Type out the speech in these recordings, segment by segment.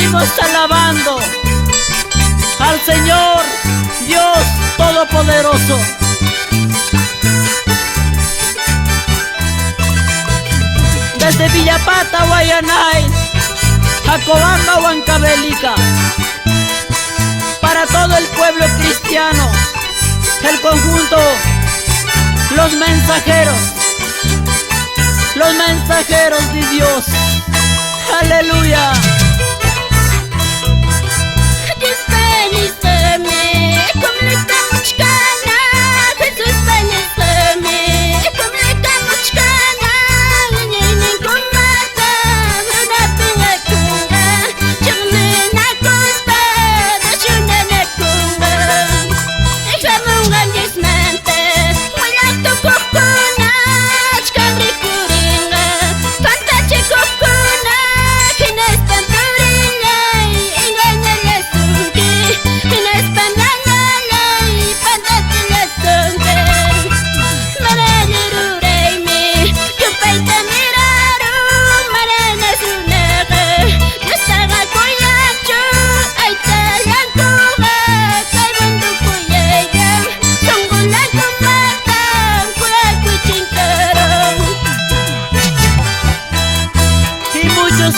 seguimos alabando al Señor Dios Todopoderoso. Desde Villapata, Guayanay, Jacobamba, Huancavelica, para todo el pueblo cristiano, el conjunto, los mensajeros de Dios. Aleluya.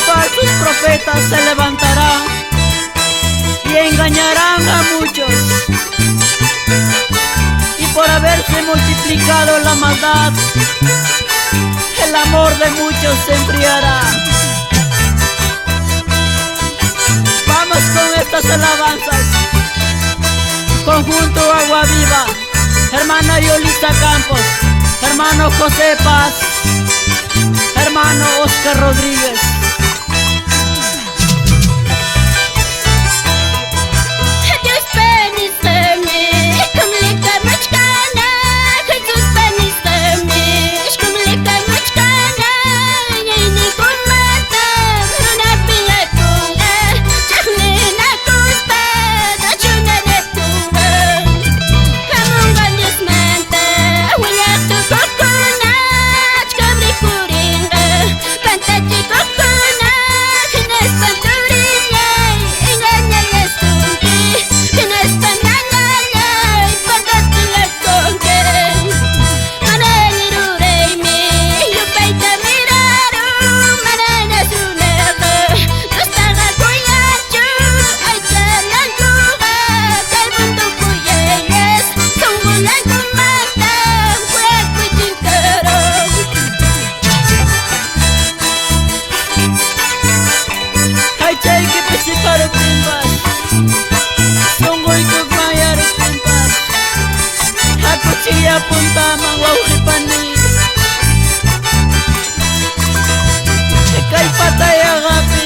Falsos profetas se levantarán y engañarán a muchos, y por haberse multiplicado la maldad, el amor de muchos se enfriará. Vamos con estas alabanzas, conjunto Agua Viva, hermana Yolita Campos, hermano José Paz, hermano Oscar Rodríguez. Punta Manguaujipani, Caipataya Gapi,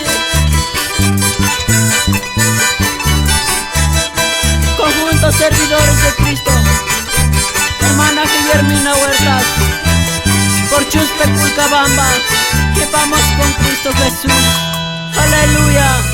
conjunto servidores de Cristo, hermana Guillermina Huertas, por Chuspe Culcabamba, que vamos con Cristo Jesús. Aleluya.